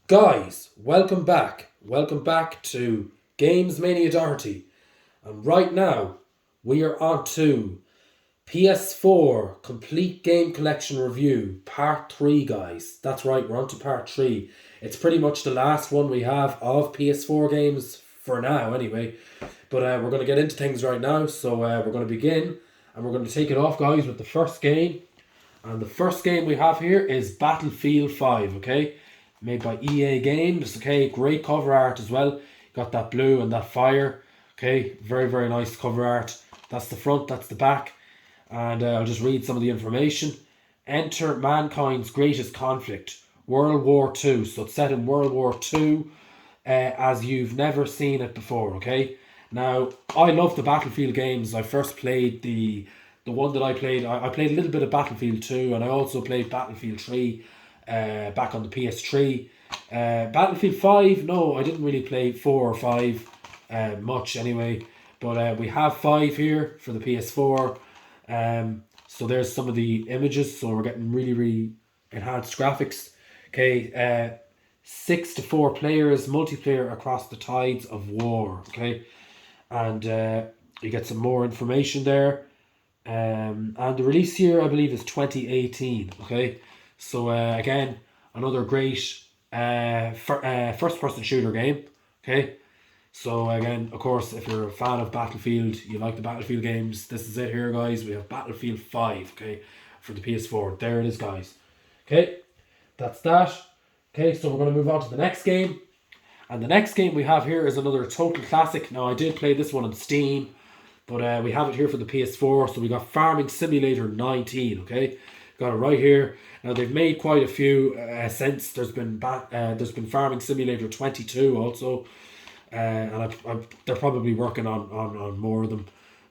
Guys, welcome back. Welcome back to Games Mania Doherty. And right now, we are on to PS4 Complete Game Collection Review, Part 3, guys. That's right, we're on to Part 3. It's pretty much the last one we have of PS4 games, for now anyway. But we're going to get into things right now, so we're going to begin. And we're going to take it off, guys, with the first game. And the first game we have here is Battlefield 5, okay? Made by EA Games, okay? Great cover art as well. Got that blue and that fire, okay? Very, very nice cover art. That's the front, that's the back. And I'll just read some of the information. Enter mankind's greatest conflict, World War II. So it's set in World War II as you've never seen it before, okay? Now, I love the Battlefield games. I first played the one that I played. I played a little bit of Battlefield 2, and I also played Battlefield 3 back on the PS3. Battlefield 5, no, I didn't really play 4 or 5 much anyway. But we have 5 here for the PS4. So there's some of the images. So we're getting really, really enhanced graphics. Okay, 6 to 4 players, multiplayer across the tides of war. Okay, and you get some more information there. And the release year, I believe, is 2018. Okay, so again, another great first-person shooter game. Okay, so again, of course, if you're a fan of Battlefield, you like the Battlefield games, this is it here, guys. We have Battlefield 5, okay, for the PS4. There it is, guys. Okay, that's that. Okay, so we're going to move on to the next game. And the next game we have here is another total classic. Now, I did play this one on Steam, but we have it here for the PS4. So we got Farming Simulator 19, okay? Got it right here. Now, they've made quite a few since. There's been Farming Simulator 22 also. And they're probably working on more of them.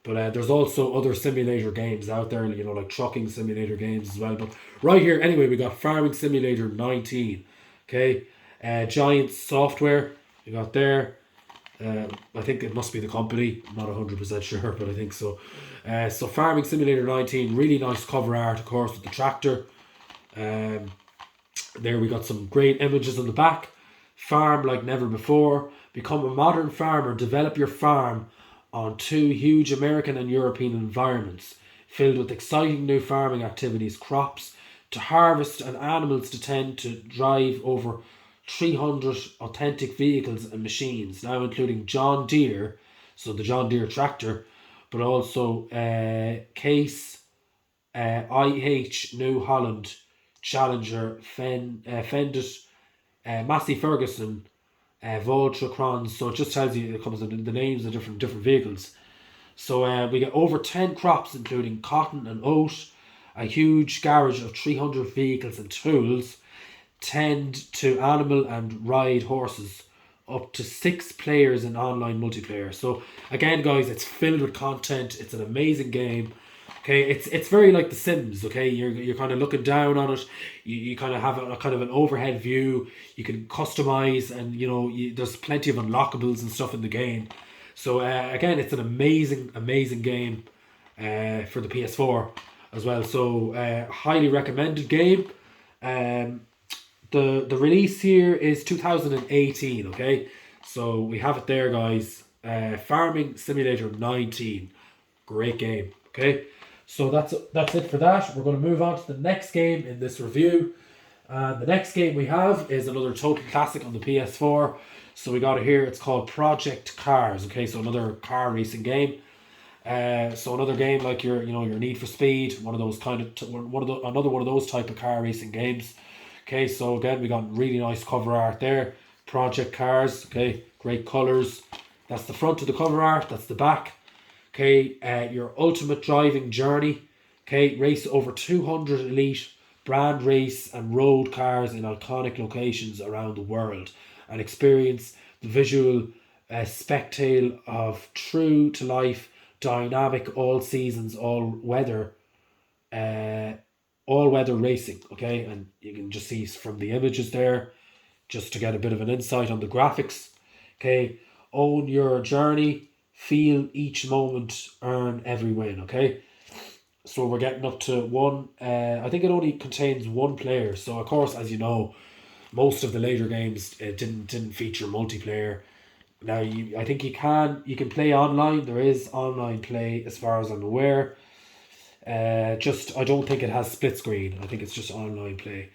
But there's also other simulator games out there, you know, like trucking simulator games as well. But right here, anyway, we got Farming Simulator 19. Okay, Giant Software, you got there. I think it must be the company. I'm not 100% sure, but I think so. So Farming Simulator 19, really nice cover art, of course, with the tractor. There we got some great images on the back. Farm like never before. Become a modern farmer. Develop your farm on 2 huge American and European environments, filled with exciting new farming activities, crops to harvest and animals to tend, to drive over 300 authentic vehicles and machines, now including John Deere, so the John Deere tractor, but also Case, IH, New Holland, Challenger, Fendit, Massey Ferguson, Voltron. So it just tells you, it comes in the names of different vehicles. So we get over 10 crops, including cotton and oat, a huge garage of 300 vehicles and tools, tend to animal and ride horses, up to 6 players in online multiplayer. So again, guys, it's filled with content. It's an amazing game. Okay, it's very like The Sims. Okay, you're kind of looking down on it. You kind of have a kind of an overhead view. You can customize, and you know there's plenty of unlockables and stuff in the game. So again, it's an amazing game for the PS4 as well. So highly recommended game. The release year is 2018. Okay, so we have it there, guys. Farming Simulator 19, great game. Okay, so that's it for that. We're going to move on to the next game in this review. The next game we have is another total classic on the PS4. So we got it here. It's called Project Cars. Okay, so another car racing game. So another game like your Need for Speed, one of those another one of those type of car racing games. Okay, so again, we got really nice cover art there. Project Cars. Okay, great colors. That's the front of the cover art. That's the back. Okay, your ultimate driving journey. Okay, race over 200 elite brand race and road cars in iconic locations around the world, and experience the visual spectacle of true to life, dynamic, all seasons, all weather racing. Okay, and you can just see from the images there, just to get a bit of an insight on the graphics. Okay, own your journey, feel each moment, earn every win. Okay, so we're getting up to one. I think it only contains 1 player. So of course, as you know, Most of the later games didn't feature multiplayer. Now I think you can play online. There is online play as far as I'm aware. Just I don't think it has split screen. I think it's just online play.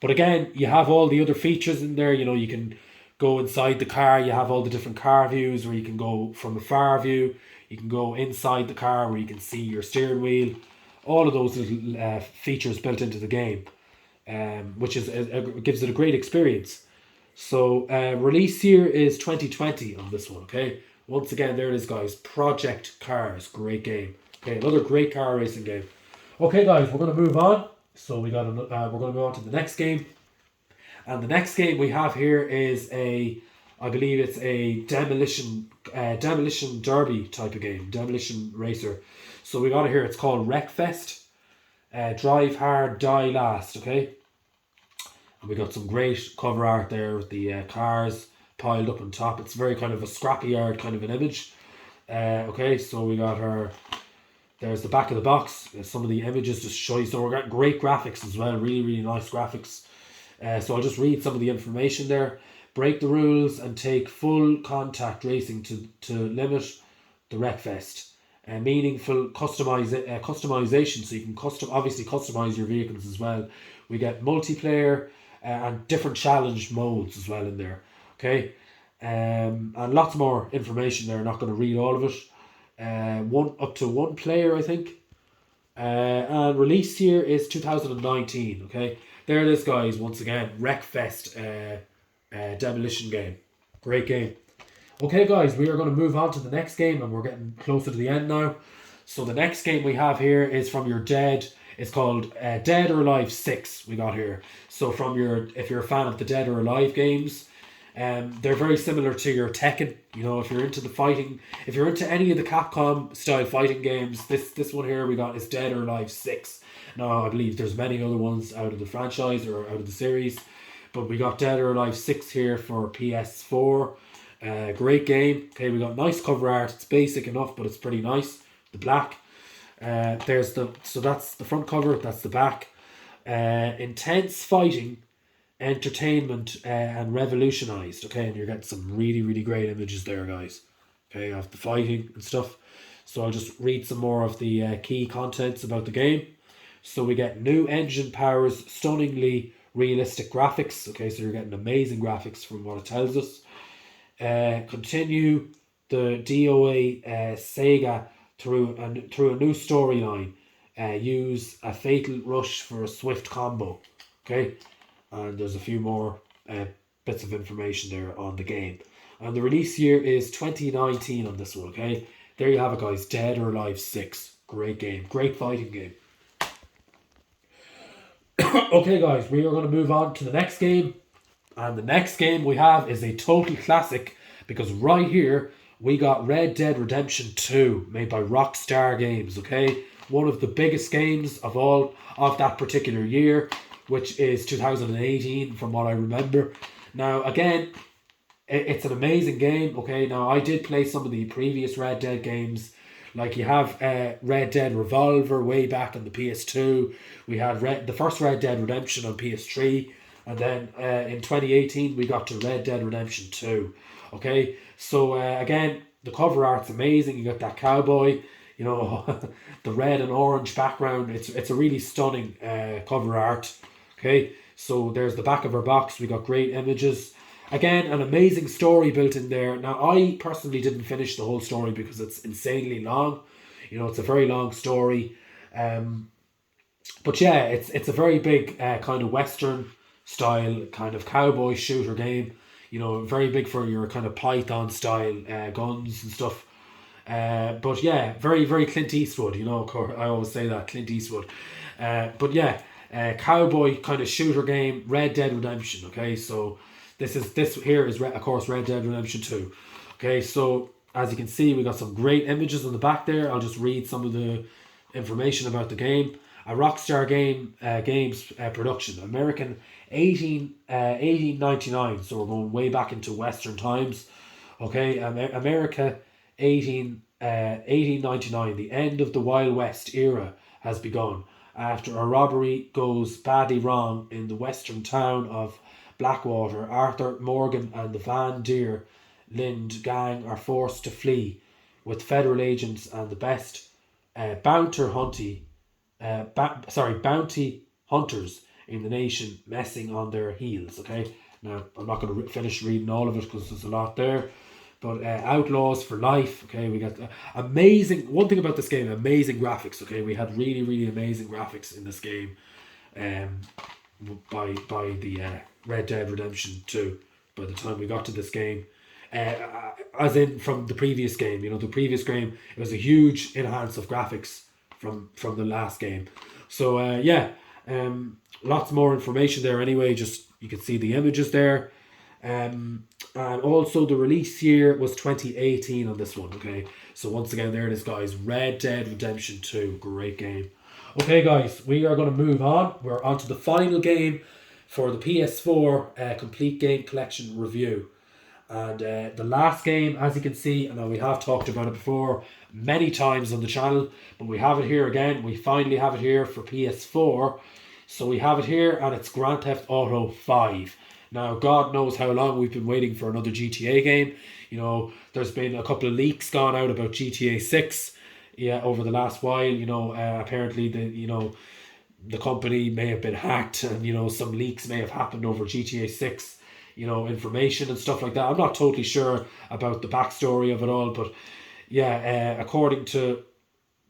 But again, you have all the other features in there. You know, you can go inside the car. You have all the different car views where you can go from a far view. You can go inside the car where you can see your steering wheel. All of those little features built into the game, which gives it a great experience. So release year is 2020 on this one. Okay, once again, there it is, guys. Project Cars, great game. Okay, another great car racing game. Okay, guys, we're gonna move on. So we're gonna move on to the next game, and the next game we have here is I believe it's a demolition derby type of game, demolition racer. So we got it here. It's called Wreckfest. Drive hard, die last. Okay, and we got some great cover art there with the cars piled up on top. It's very kind of a scrappy yard kind of an image. Okay, so we got her. There's the back of the box. Some of the images just show you. So we're got great graphics as well. Really, really nice graphics. So I'll just read some of the information there. Break the rules and take full contact racing to limit the Wreckfest. Meaningful customization, so you can obviously customize your vehicles as well. We get multiplayer and different challenge modes as well in there. Okay, and lots more information there. I'm not going to read all of it. Up to one player, I think. And release year is 2019. Okay, there it is, guys. Once again, Wreckfest demolition game, great game. Okay, guys, we are going to move on to the next game, and we're getting closer to the end now. So the next game we have here is from your Dead. It's called Dead or Alive 6. We got here. So if you're a fan of the Dead or Alive games, they're very similar to your Tekken. You know, if you're into the fighting, if you're into any of the Capcom style fighting games, this one here we got is Dead or Alive 6. Now I believe there's many other ones out of the franchise or out of the series, but we got Dead or Alive 6 here for PS4. Great game. Okay, we got nice cover art. It's basic enough, but it's pretty nice. The black. That's the front cover. That's the back. Intense fighting, entertainment, and revolutionized. Okay, and you're getting some really, really great images there, guys. Okay, of the fighting and stuff. So I'll just read some more of the key contents about the game. So we get new engine powers, stunningly realistic graphics. Okay, so you're getting amazing graphics from what it tells us. Continue the DOA saga through a new storyline. Use a fatal rush for a swift combo. Okay, and there's a few more bits of information there on the game. And the release year is 2019 on this one. Okay, there you have it, guys. Dead or Alive 6. Great game, great fighting game. Okay, guys, we are going to move on to the next game. And the next game we have is a total classic, because right here we got Red Dead Redemption 2, made by Rockstar Games. Okay, one of the biggest games of all of that particular year, which is 2018 from what I remember. Now again, it's an amazing game. Okay, now I did play some of the previous Red Dead games. Like you have Red Dead Revolver way back on the PS2. We had the first Red Dead Redemption on PS3. And then in 2018, we got to Red Dead Redemption 2. Okay, so again, the cover art's amazing. You got that cowboy, you know, the red and orange background. It's a really stunning cover art. Okay, so there's the back of our box. We got great images. Again, an amazing story built in there. Now, I personally didn't finish the whole story because it's insanely long. You know, it's a very long story. But yeah, it's a very big kind of Western style kind of cowboy shooter game. You know, very big for your kind of Python style guns and stuff. But yeah, very, very Clint Eastwood. You know, of course, I always say that, Clint Eastwood. But yeah, cowboy kind of shooter game, Red Dead Redemption. Okay, so this here is of course Red Dead Redemption 2. Okay, so as you can see, we got some great images on the back there. I'll just read some of the information about the game. A Rockstar Games production, American 1899. So we're going way back into Western times. Okay, America 1899. The end of the Wild West era has begun after a robbery goes badly wrong in the western town of Blackwater, Arthur Morgan and the Van der Linde gang are forced to flee with federal agents and the best bounty hunters in the nation messing on their heels. Okay, now I'm not going to finish reading all of it because there's a lot there. But Outlaws for Life. Okay, we got amazing. One thing about this game, amazing graphics. Okay, we had really amazing graphics in this game. By the Red Dead Redemption 2. By the time we got to this game, as in from the previous game, the previous game, it was a huge enhance of graphics from the last game. So lots more information there anyway. Just you can see the images there. And also the release year was 2018 on this one. Okay, so once again there it is, guys. Red Dead Redemption 2, great game. Okay guys, we are going to move on. We're on to the final game for the PS4 Complete Game Collection review. And the last game, as you can see, I know we have talked about it before many times on the channel, but we have it here again. We finally have it here for PS4. So we have it here, and it's Grand Theft Auto 5. Now, God knows how long we've been waiting for another GTA game. There's been a couple of leaks gone out about GTA 6 over the last while. Apparently the company may have been hacked, and some leaks may have happened over GTA 6 information and stuff like that. I'm not totally sure about the backstory of it all, but according to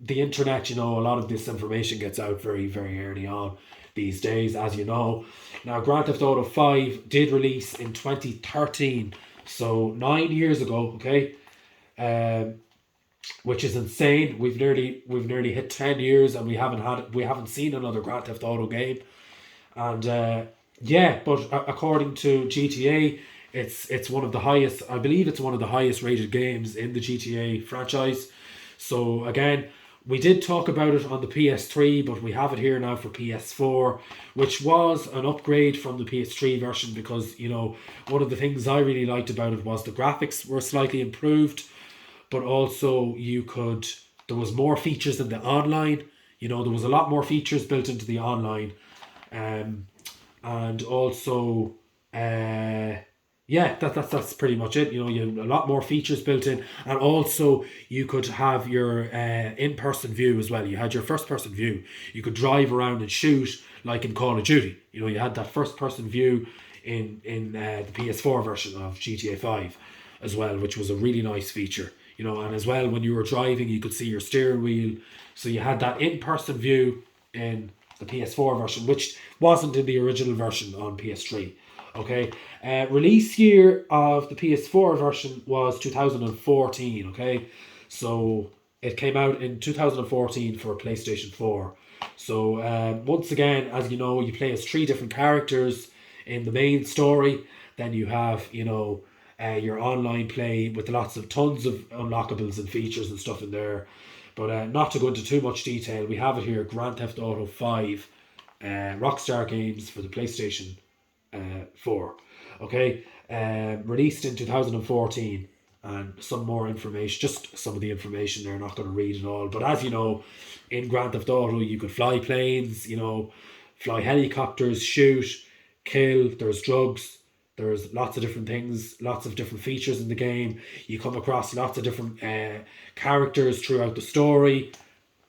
the internet, a lot of this information gets out very early on these days, as you know. Now, Grand Theft Auto 5 did release in 2013, so 9 years ago. Okay, which is insane. We've nearly hit 10 years, and we haven't seen another Grand Theft Auto game. And but according to GTA, it's one of the highest. I believe it's one of the highest rated games in the GTA franchise. So again, we did talk about it on the PS3, but we have it here now for PS4, which was an upgrade from the PS3 version because, one of the things I really liked about it was the graphics were slightly improved, but also there was more features in the online. There was a lot more features built into the online. And also, that's pretty much it. You had a lot more features built in, and also you could have your in-person view as well. You had your first-person view. You could drive around and shoot like in Call of Duty. You had that first-person view in the PS4 version of GTA 5 as well, which was a really nice feature. And as well, when you were driving, you could see your steering wheel. So you had that in-person view in the PS4 version, which wasn't in the original version on PS3. Okay, release year of the PS4 version was 2014. Okay, so it came out in 2014 for PlayStation 4. So once again, as you know, you play as 3 different characters in the main story. Then you have your online play with tons of unlockables and features and stuff in there. But not to go into too much detail, we have it here, Grand Theft Auto 5, Rockstar Games for the PlayStation 4. Okay, released in 2014, and some more information, just some of the information there, not going to read it all. But as you know, in Grand Theft Auto, you could fly planes, fly helicopters, shoot, kill, there's drugs, there's lots of different things, lots of different features in the game. You come across lots of different characters throughout the story.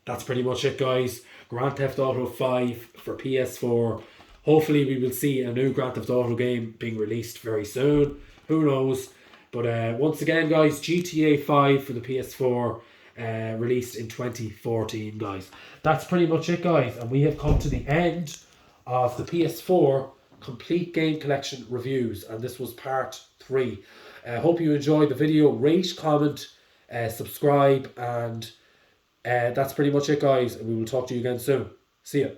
That's pretty much it, guys. Grand Theft Auto 5 for PS4. Hopefully we will see a new Grand Theft Auto game being released very soon. Who knows? But once again, guys, GTA 5 for the PS4 released in 2014, guys. That's pretty much it, guys. And we have come to the end of the PS4 Complete Game Collection reviews, and this was part 3. I hope you enjoyed the video. Rate, comment, subscribe, and that's pretty much it, guys. And we will talk to you again soon. See ya.